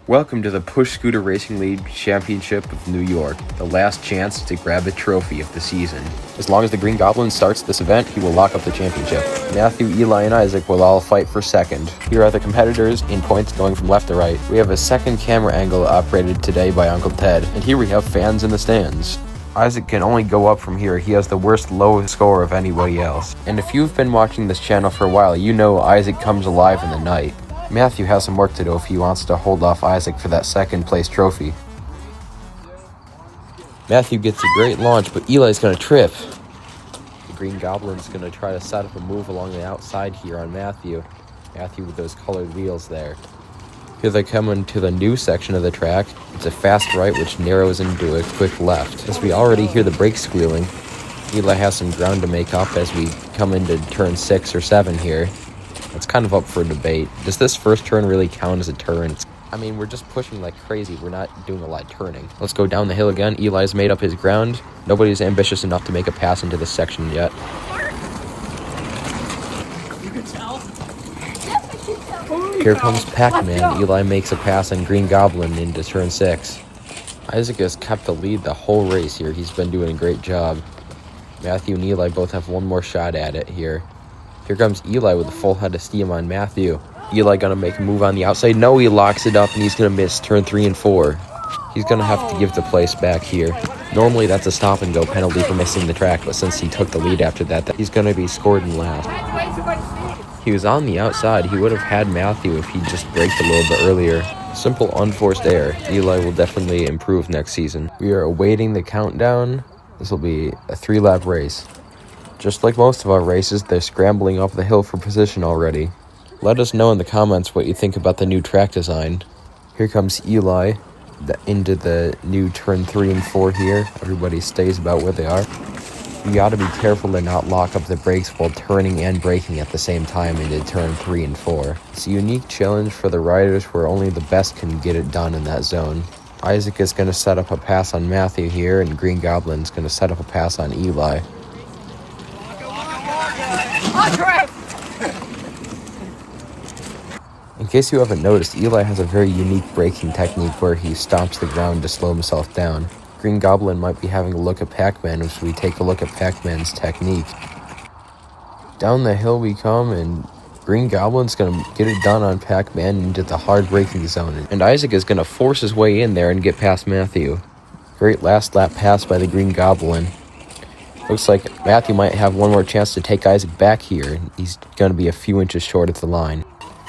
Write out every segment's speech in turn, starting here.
Welcome to the Push Scooter Racing League Championship of New York, the last chance to grab a trophy of the season. As long as the Green Goblin starts this event, he will lock up the championship. Matthew, Eli, and Isaac will all fight for second. Here are the competitors in points going from left to right. We have a second camera angle operated today by Uncle Ted, and here we have fans in the stands. Isaac can only go up from here. He has the worst low score of anybody else. And if you've been watching this channel for a while, you know Isaac comes alive in the night. Matthew has some work to do if he wants to hold off Isaac for that second place trophy. Matthew gets a great launch, but Eli's going to trip. The Green Goblin's going to try to set up a move along the outside here on Matthew. Matthew with those colored wheels there. Here they come into the new section of the track. It's a fast right which narrows into a quick left. As we already hear the brakes squealing, Eli has some ground to make up as we come into turn 6 or 7 here. It's kind of up for debate. Does this first turn really count as a turn? I mean, we're just pushing like crazy. We're not doing a lot of turning. Let's go down the hill again. Eli's made up his ground. Nobody's ambitious enough to make a pass into this section yet. You can tell. Here comes Pac-Man. Eli makes a pass on Green Goblin into turn 6. Isaac has kept the lead the whole race here. He's been doing a great job. Matthew and Eli both have one more shot at it here. Here comes Eli with a full head of steam on Matthew. Eli gonna make a move on the outside. No, he locks it up and he's gonna miss turn 3 and 4. He's gonna have to give the place back here. Normally that's a stop and go penalty for missing the track, but since he took the lead after that, he's gonna be scored in last. He was on the outside. He would have had Matthew if he just braked a little bit earlier. Simple unforced error. Eli will definitely improve next season. We are awaiting the countdown. This will be a 3-lap race. Just like most of our races, they're scrambling up the hill for position already. Let us know in the comments what you think about the new track design. Here comes Eli into the new turn 3 and 4 here. Everybody stays about where they are. You gotta be careful to not lock up the brakes while turning and braking at the same time into turn 3 and 4. It's a unique challenge for the riders where only the best can get it done in that zone. Isaac is going to set up a pass on Matthew here, and Green Goblin's going to set up a pass on Eli. In case you haven't noticed, Eli has a very unique braking technique where he stomps the ground to slow himself down. Green Goblin might be having a look at Pac-Man as we take a look at Pac-Man's technique. Down the hill we come, and Green Goblin's going to get it done on Pac-Man into the hard braking zone. And Isaac is going to force his way in there and get past Matthew. Great last lap pass by the Green Goblin. Looks like Matthew might have one more chance to take Isaac back here. He's going to be a few inches short of the line.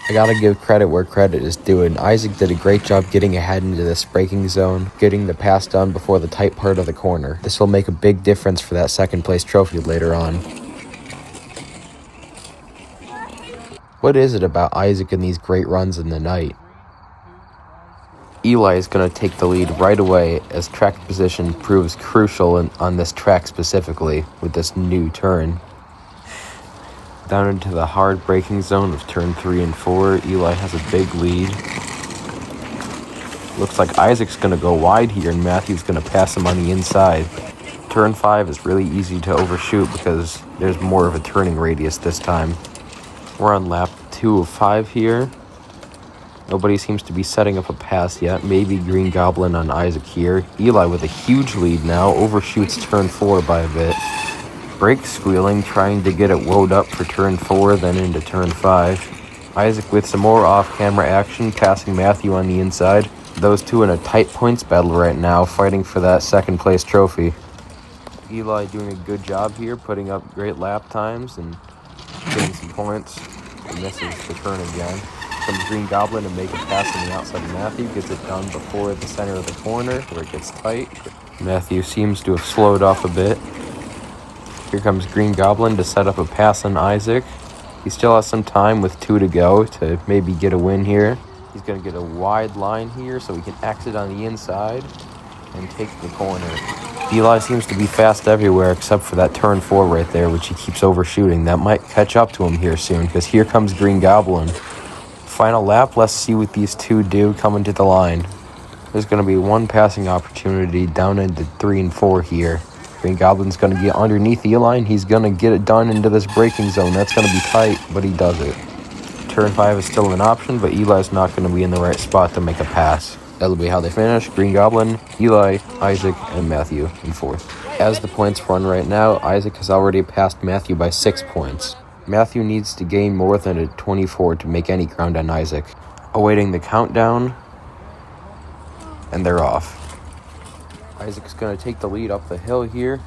I gotta give credit where credit is due, and Isaac did a great job getting ahead into this braking zone, getting the pass done before the tight part of the corner. This will make a big difference for that second place trophy later on. What is it about Isaac and these great runs in the night? Eli is going to take the lead right away as track position proves crucial on this track specifically with this new turn. Down into the hard braking zone of turn 3 and 4, Eli has a big lead. Looks like Isaac's going to go wide here and Matthew's going to pass him on the inside. Turn 5 is really easy to overshoot because there's more of a turning radius this time. We're on lap 2 of 5 here. Nobody seems to be setting up a pass yet. Maybe Green Goblin on Isaac here. Eli with a huge lead now overshoots turn 4 by a bit. Brake squealing, trying to get it wound up for turn 4, then into turn 5. Isaac with some more off-camera action, passing Matthew on the inside. Those two in a tight points battle right now, fighting for that second place trophy. Eli doing a good job here, putting up great lap times and getting some points. He misses the turn again. Comes Green Goblin to make a pass on the outside of Matthew. Gets it done before the center of the corner where it gets tight. Matthew seems to have slowed off a bit. Here comes Green Goblin to set up a pass on Isaac. He still has some time with 2 to go to maybe get a win here. He's going to get a wide line here so he can exit on the inside and take the corner. Eli seems to be fast everywhere except for that turn 4 right there, which he keeps overshooting. That might catch up to him here soon because here comes Green Goblin. Final lap, let's see what these two do coming to the line. There's going to be one passing opportunity down into 3 and 4 here. Green Goblin's going to get underneath Eli, and he's going to get it done into this braking zone. That's going to be tight, but he does it. turn 5 is still an option, but Eli's not going to be in the right spot to make a pass. That'll be how they finish. Green Goblin, Eli, Isaac, and Matthew in 4th. As the points run right now, Isaac has already passed Matthew by 6 points. Matthew needs to gain more than a 24 to make any ground on Isaac. Awaiting the countdown, and they're off. Isaac's going to take the lead up the hill here.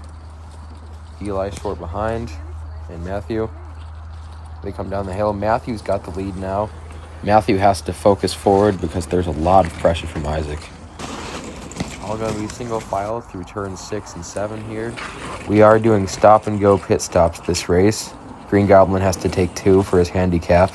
Eli short behind, and Matthew. They come down the hill. Matthew's got the lead now. Matthew has to focus forward because there's a lot of pressure from Isaac. All going to be single file through turns 6 and 7 here. We are doing stop and go pit stops this race. Green Goblin has to take 2 for his handicap.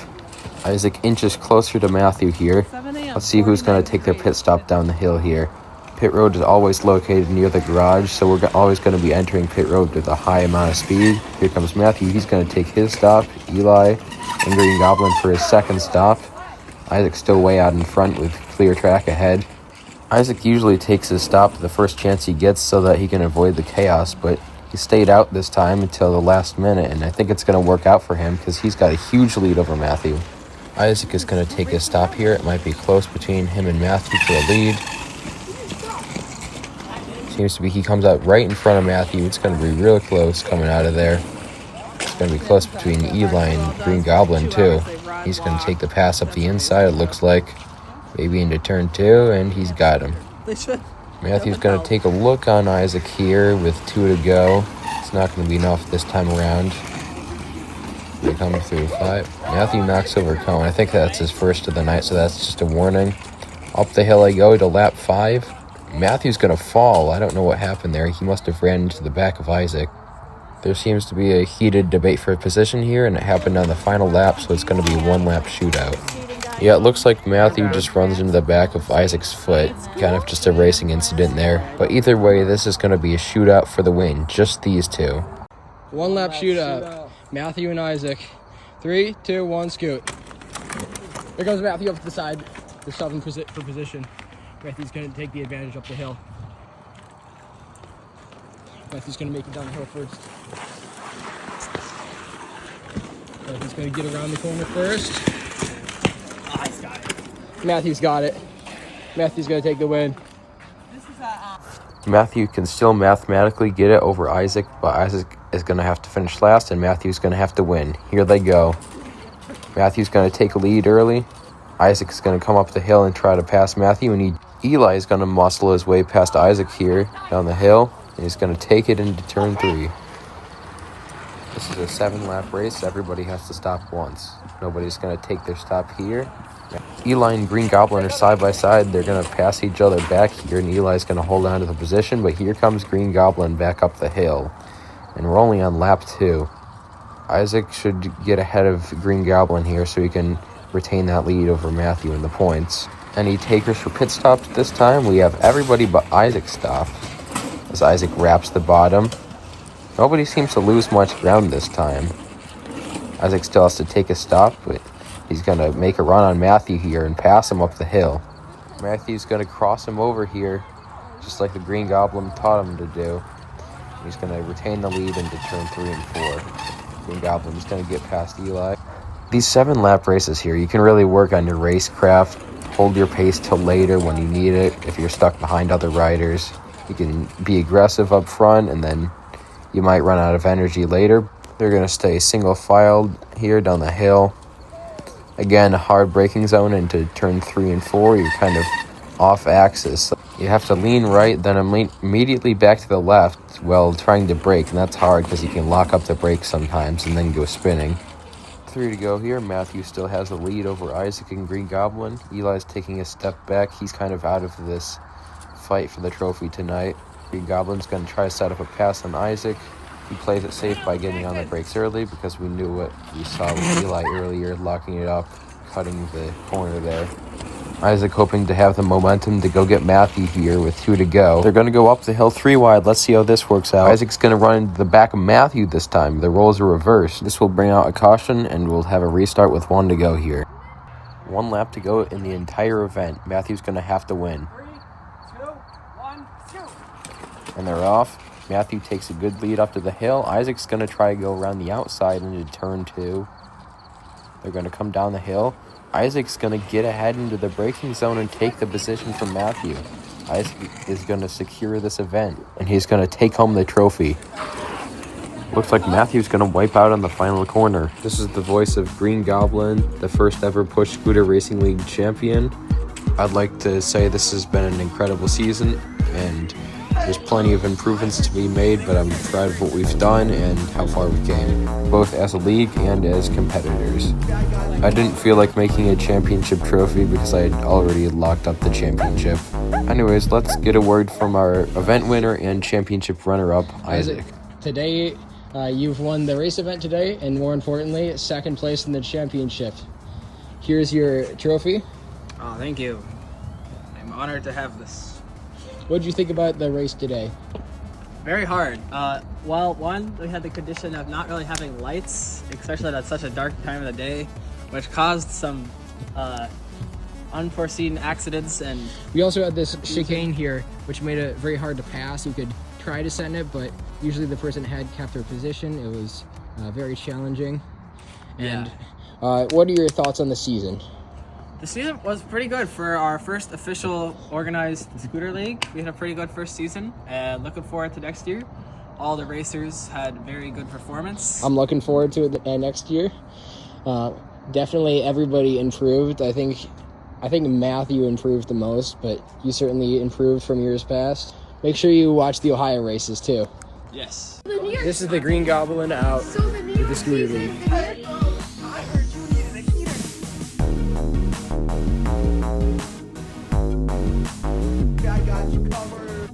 Isaac inches closer to Matthew here. Let's see who's going to take their pit stop down the hill here. Pit road is always located near the garage, so we're always going to be entering pit road with a high amount of speed. Here comes Matthew. He's going to take his stop. Eli and Green Goblin for his second stop. Isaac's still way out in front with clear track ahead. Isaac usually takes his stop the first chance he gets so that he can avoid the chaos, but he stayed out this time until the last minute, and I think it's going to work out for him because he's got a huge lead over Matthew. Isaac is going to take his stop here. It might be close between him and Matthew for the lead. Seems to be he comes out right in front of Matthew. It's going to be real close coming out of there. It's going to be close between Eli and Green Goblin too. He's going to take the pass up the inside, it looks like. Maybe into turn 2, and he's got him. Matthew's going to take a look on Isaac here with 2 to go. It's not going to be enough this time around. They come through 5. Matthew knocks over Cone. I think that's his first of the night, so that's just a warning. Up the hill I go to lap 5. Matthew's going to fall. I don't know what happened there. He must have ran into the back of Isaac. There seems to be a heated debate for position here, and it happened on the final lap, so it's going to be a 1-lap shootout. Yeah, it looks like Matthew just runs into the back of Isaac's foot. Kind of just a racing incident there. But either way, this is going to be a shootout for the win. Just these two. 1-lap shootout. Matthew and Isaac. 3, 2, 1, scoot. There goes Matthew up to the side. They're shoving for position. Matthew's going to take the advantage up the hill. Matthew's going to make it down the hill first. Matthew's going to get around the corner first. Matthew's got it. Matthew's going to take the win. Matthew can still mathematically get it over Isaac, but Isaac is going to have to finish last, and Matthew's going to have to win. Here they go. Matthew's going to take a lead early. Isaac's going to come up the hill and try to pass Matthew, and Eli is going to muscle his way past Isaac here down the hill, and he's going to take it into turn 3. This is a 7-lap race. Everybody has to stop once. Nobody's going to take their stop here. Eli and Green Goblin are side by side. They're going to pass each other back here, and Eli's going to hold on to the position, but here comes Green Goblin back up the hill, and we're only on lap 2. Isaac should get ahead of Green Goblin here so he can retain that lead over Matthew in the points. Any takers for pit stops this time? We have everybody but Isaac stopped as Isaac wraps the bottom. Nobody seems to lose much ground this time. Isaac still has to take a stop, but he's going to make a run on Matthew here and pass him up the hill. Matthew's going to cross him over here, just like the Green Goblin taught him to do. He's going to retain the lead into turn 3 and 4. Green Goblin's going to get past Eli. These 7-lap races here, you can really work on your racecraft. Hold your pace till later when you need it. If you're stuck behind other riders, you can be aggressive up front, and then you might run out of energy later. They're going to stay single-filed here down the hill. Again, a hard braking zone into turn 3 and 4. You're kind of off axis. You have to lean right, then immediately back to the left while trying to brake, and that's hard because you can lock up the brakes sometimes and then go spinning. 3 to go here. Matthew still has the lead over Isaac and Green Goblin. Eli's taking a step back. He's kind of out of this fight for the trophy tonight. Green Goblin's going to try to set up a pass on Isaac. He plays it safe by getting on the brakes early because we knew what we saw with Eli earlier, locking it up, cutting the corner there. Isaac hoping to have the momentum to go get Matthew here with 2 to go. They're going to go up the hill 3 wide. Let's see how this works out. Isaac's going to run into the back of Matthew this time. The roles are reversed. This will bring out a caution, and we'll have a restart with 1 to go here. 1 lap to go in the entire event. Matthew's going to have to win. 3, 2, 1, shoot! And they're off. Matthew takes a good lead up to the hill. Isaac's going to try to go around the outside into turn 2. They're going to come down the hill. Isaac's going to get ahead into the braking zone and take the position from Matthew. Isaac is going to secure this event, and he's going to take home the trophy. Looks like Matthew's going to wipe out on the final corner. This is the voice of Green Goblin, the first ever Push Scooter Racing League champion. I'd like to say this has been an incredible season, and there's plenty of improvements to be made, but I'm proud of what we've done and how far we came, both as a league and as competitors. I didn't feel like making a championship trophy because I had already locked up the championship. Anyways, let's get a word from our event winner and championship runner-up, Isaac. Today, you've won the race event today, and more importantly, second place in the championship. Here's your trophy. Oh, thank you. I'm honored to have this. What did you think about the race today? Very hard. Well, one, we had the condition of not really having lights, especially at such a dark time of the day, which caused some unforeseen accidents. And we also had this chicane here, which made it very hard to pass. You could try to send it, but usually the person had kept their position. It was very challenging. And what are your thoughts on the season? The season was pretty good for our first official organized scooter league. We had a pretty good first season, and looking forward to next year. All the racers had very good performance. I'm looking forward to it next year. Definitely everybody improved. I think Matthew improved the most, but you certainly improved from years past. Make sure you watch the Ohio races too. Yes. This is the Green Goblin out with the scooter league. I got you covered.